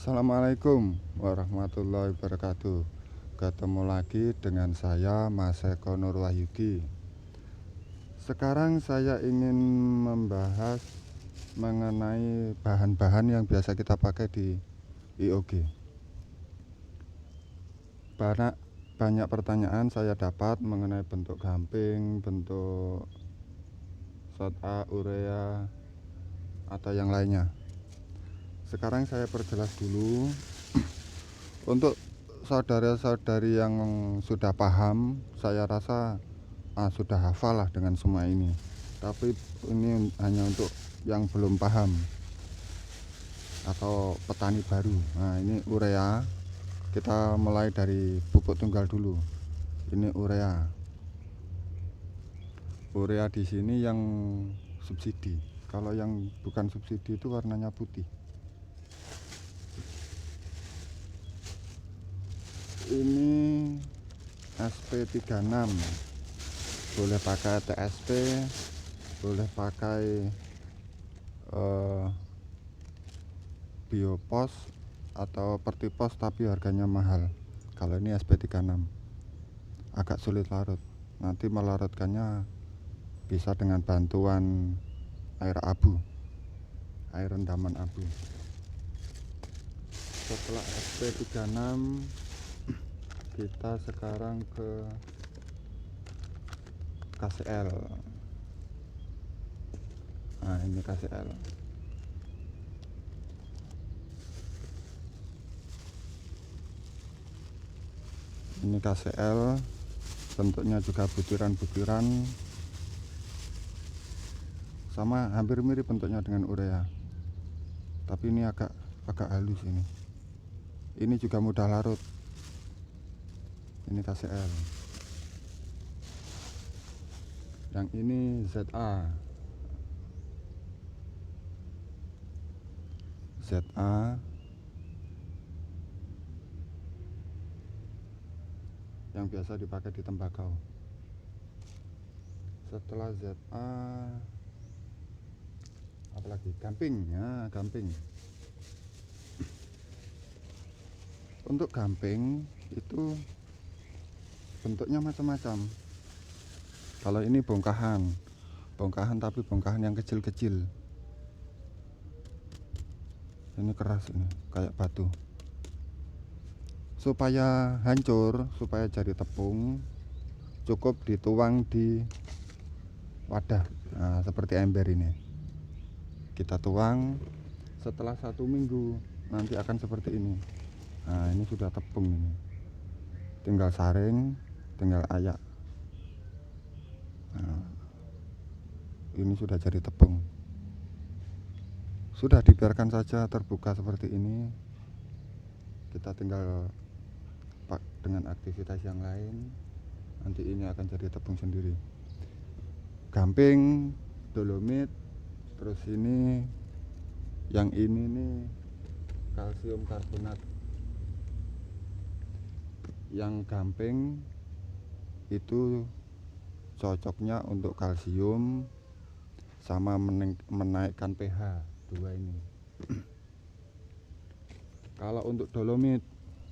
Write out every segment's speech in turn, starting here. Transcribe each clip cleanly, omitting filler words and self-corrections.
Assalamualaikum warahmatullahi wabarakatuh. Ketemu lagi dengan saya Mas Eko Nur Wahyudi. Sekarang saya ingin membahas mengenai bahan-bahan yang biasa kita pakai di IOG. Banyak pertanyaan saya dapat mengenai bentuk gamping, bentuk SOTA, urea, atau yang lainnya. Sekarang saya perjelas dulu. Untuk saudara-saudari yang sudah paham, saya rasa sudah hafal lah dengan semua ini. Tapi ini hanya untuk yang belum paham atau petani baru. Nah, ini urea. Kita mulai dari pupuk tunggal dulu. Ini urea. Urea di sini yang subsidi. Kalau yang bukan subsidi itu warnanya putih. Ini SP36, boleh pakai TSP, boleh pakai biopos atau pertipos, tapi harganya mahal. Kalau ini SP36 agak sulit larut, nanti melarutkannya bisa dengan bantuan air abu, air rendaman abu. Setelah SP36 kita sekarang ke KCL. Nah, ini KCL. Ini KCL, bentuknya juga butiran-butiran, sama hampir mirip bentuknya dengan urea, tapi ini agak halus. Ini juga mudah larut. Ini KCL. Yang ini ZA. Yang biasa dipakai di tembakau. Setelah ZA, apalagi gamping ya, gamping. Untuk gamping itu bentuknya macam-macam. Kalau ini bongkahan tapi bongkahan yang kecil-kecil. Ini keras, ini kayak batu. Supaya hancur, supaya jadi tepung, cukup dituang di wadah. Nah, seperti ember ini. Kita tuang, setelah 1 minggu nanti akan seperti ini. Nah, ini sudah tepung ini. Tinggal saring, tinggal ayak. Nah, ini sudah jadi tepung. Sudah dibiarkan saja terbuka seperti ini. Kita tinggal dengan aktivitas yang lain, nanti ini akan jadi tepung sendiri. Gamping, dolomit, terus ini yang ini nih kalsium karbonat. Yang gamping itu cocoknya untuk kalsium sama menaikkan pH 2 ini. Kalau untuk dolomit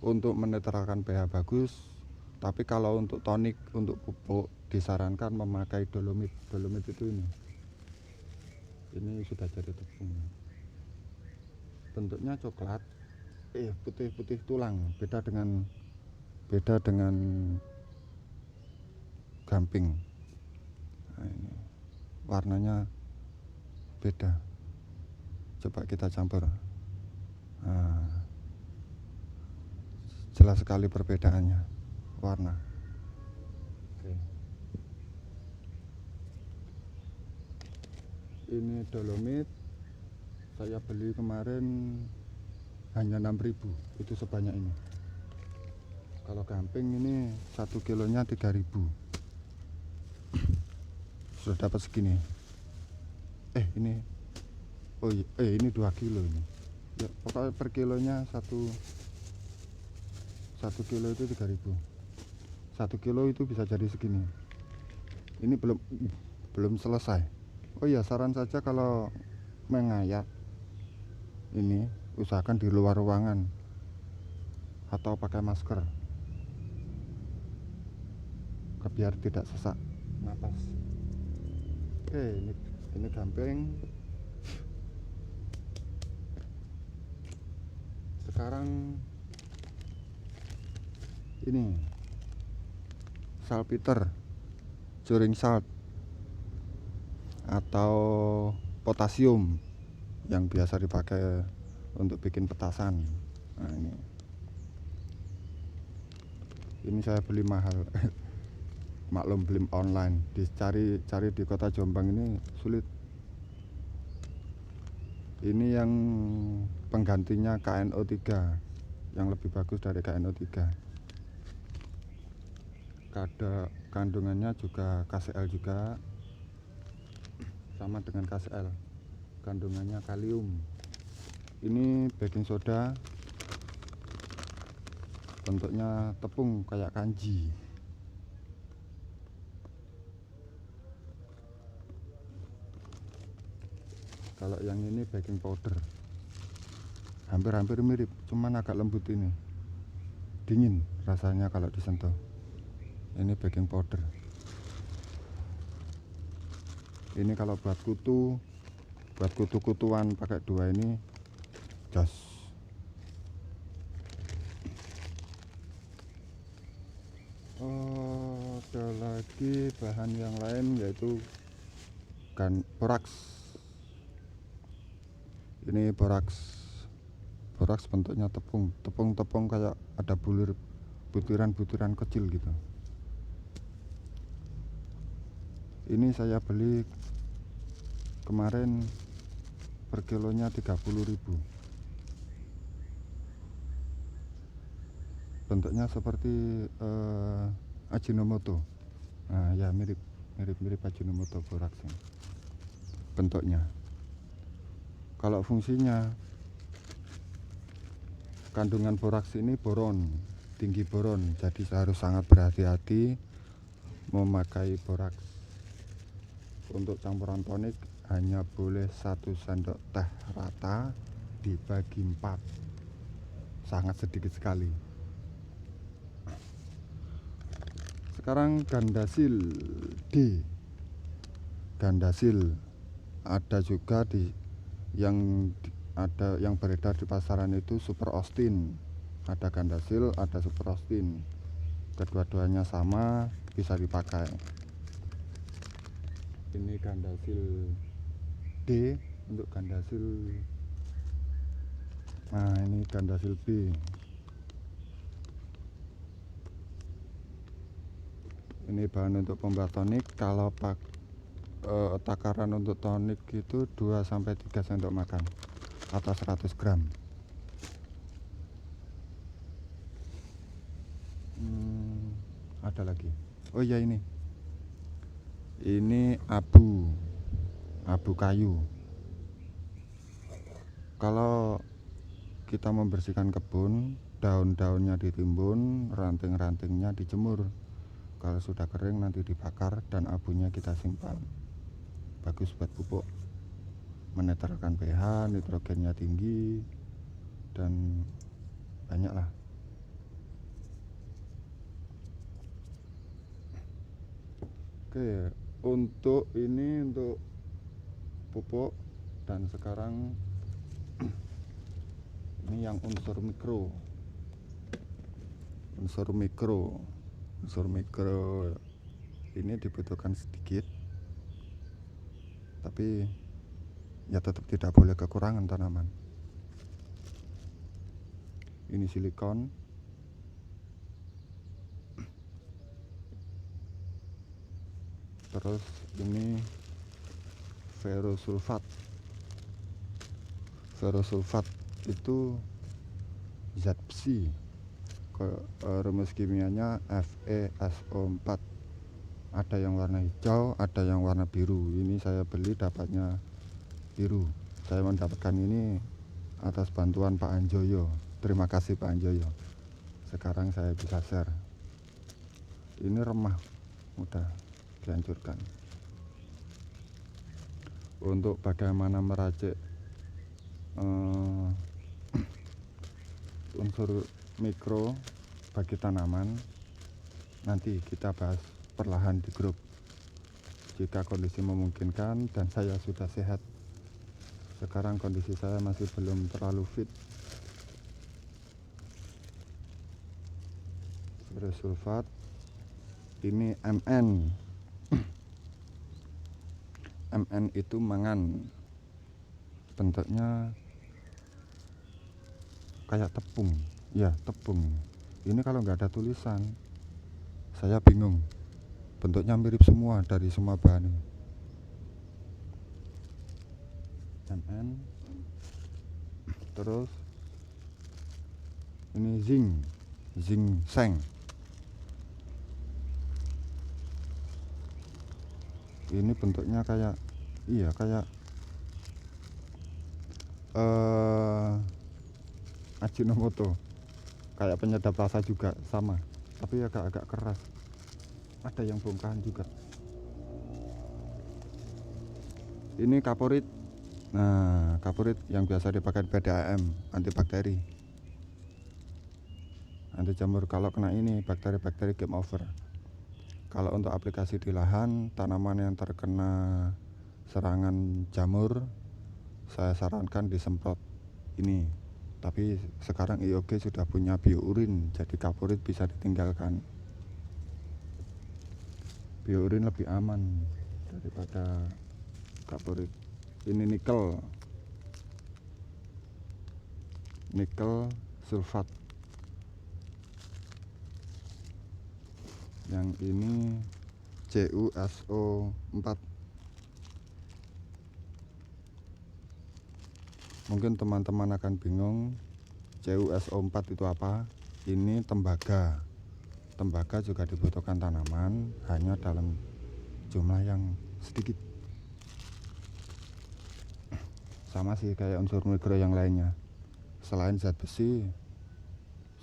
untuk menetralkan pH bagus, tapi kalau untuk tonik, untuk pupuk disarankan memakai dolomit. Dolomit itu ini sudah jadi tepung. Bentuknya coklat, putih-putih tulang, beda dengan gamping. Nah, ini warnanya beda. Coba kita campur. Nah, jelas sekali perbedaannya warna. Oke. Ini dolomit saya beli kemarin hanya 6.000, itu sebanyak ini. Kalau gamping ini 1 kilonya 3.000. Sudah dapat segini. Ini 2 kilo ini. Ya, pokoknya per kilonya 1 kilo itu 3.000. 1 kilo itu bisa jadi segini. Ini belum selesai. Oh iya, saran saja kalau mengayak ini usahakan di luar ruangan atau pakai masker biar tidak sesak napas. Oke, ini gamping. Sekarang ini salpeter, curing salt atau potasium yang biasa dipakai untuk bikin petasan. Nah, ini saya beli mahal. Maklum beli online, cari di kota Jombang ini sulit. Ini yang penggantinya KNO3 yang lebih bagus dari KNO3. Kandungannya juga KCl juga, sama dengan KCl, kandungannya kalium. Ini baking soda, bentuknya tepung kayak kanji. Kalau yang ini baking powder, hampir mirip, cuman agak lembut. Ini dingin rasanya kalau disentuh. Ini baking powder. Ini kalau buat kutu-kutuan pakai dua ini jos. Ada lagi bahan yang lain, yaitu boraks. Ini boraks bentuknya tepung kayak ada butiran kecil gitu. Ini saya beli kemarin per kilonya 30.000. Bentuknya seperti Ajinomoto. Nah ya, mirip Ajinomoto boraksnya bentuknya. Kalau fungsinya, kandungan boraks ini tinggi boron, jadi saya harus sangat berhati-hati memakai boraks. Untuk campuran tonik hanya boleh 1 sendok teh rata dibagi 4, sangat sedikit sekali. Sekarang Gandasil D. Gandasil ada juga yang beredar di pasaran itu Super Austin. Ada Gandasil, ada Super Austin. Kedua-duanya sama, bisa dipakai. Ini Gandasil D untuk Gandasil. Nah, ini Gandasil B. Ini bahan untuk pembuat tonik. Kalau takaran untuk tonik itu 2-3 sendok makan atau 100 gram. Ada lagi. Oh iya, ini abu kayu. Kalau kita membersihkan kebun, daun-daunnya ditimbun, ranting-rantingnya dijemur. Kalau sudah kering nanti dibakar dan abunya kita simpan. Bagus buat pupuk, menetralkan pH, nitrogennya tinggi, dan banyak lah. Oke, untuk pupuk. Dan sekarang ini yang unsur mikro ini dibutuhkan sedikit, tapi ya tetap tidak boleh kekurangan tanaman. Ini silikon, terus ini ferrosulfat itu zat besi. Rumus kimianya FeSO4. Ada yang warna hijau, ada yang warna biru. Ini saya beli dapatnya biru. Saya mendapatkan ini atas bantuan Pak Anjoyo. Terima kasih Pak Anjoyo. Sekarang saya bisa share. Ini remah, mudah dihancurkan. Untuk bagaimana meracik unsur mikro bagi tanaman nanti kita bahas perlahan di grup jika kondisi memungkinkan dan saya sudah sehat. Sekarang kondisi saya masih belum terlalu fit. Sulfat ini MN. MN itu mangan, bentuknya kayak tepung, ya tepung. Ini kalau nggak ada tulisan saya bingung, bentuknya mirip semua dari semua bahan ini. MN. Terus ini ginseng. Ini bentuknya kayak Ajinomoto, kayak penyedap rasa juga sama, tapi agak keras. Ada yang bongkahan juga. Ini kaporit. Nah, kaporit yang biasa dipakai PDAM, antibakteri, anti jamur. Kalau kena ini bakteri-bakteri game over. Kalau untuk aplikasi di lahan, tanaman yang terkena serangan jamur, saya sarankan disemprot ini. Tapi sekarang IOG sudah punya biourin, jadi kaporit bisa ditinggalkan. Biourin lebih aman daripada kaporit. Ini nikel sulfat. Yang ini CuSO4. Mungkin teman-teman akan bingung CuSO4 itu apa. Ini tembaga. Tembaga juga dibutuhkan tanaman, hanya dalam jumlah yang sedikit. Sama sih kayak unsur mikro yang lainnya. Selain zat besi,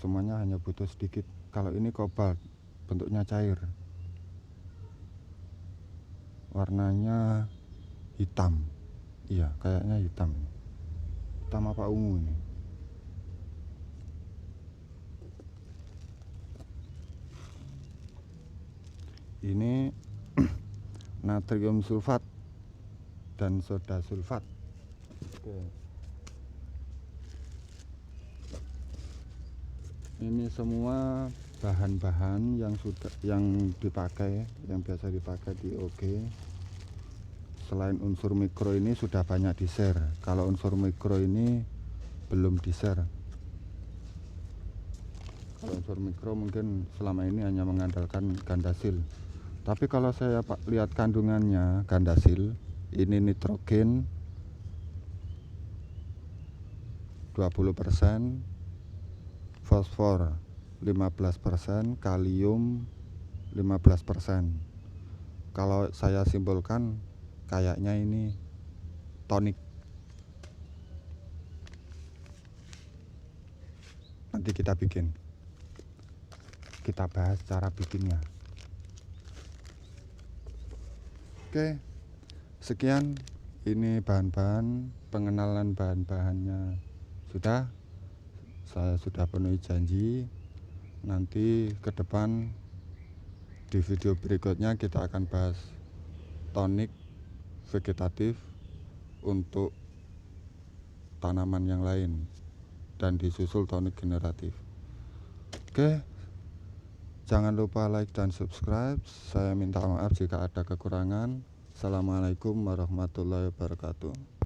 semuanya hanya butuh sedikit. Kalau ini kobalt, bentuknya cair, warnanya hitam. Iya, kayaknya hitam. Hitam apa ungu ini? Ini natrium sulfat dan soda sulfat. Oke. Ini semua bahan-bahan yang biasa dipakai di OG. Selain unsur mikro ini sudah banyak di share. Kalau unsur mikro ini belum di share. Kalau unsur mikro mungkin selama ini hanya mengandalkan gandasil. Tapi kalau saya lihat kandungannya gandasil, ini nitrogen 20%, fosfor 15%, kalium 15%. Kalau saya simpulkan kayaknya ini tonik. Nanti kita bahas cara bikinnya. Oke, sekian. Ini bahan-bahan, pengenalan bahan-bahannya sudah. Saya sudah penuhi janji. Nanti ke depan di video berikutnya kita akan bahas tonik vegetatif untuk tanaman yang lain dan disusul tonik generatif. Oke, jangan lupa like dan subscribe. Saya minta maaf jika ada kekurangan. Assalamualaikum warahmatullahi wabarakatuh.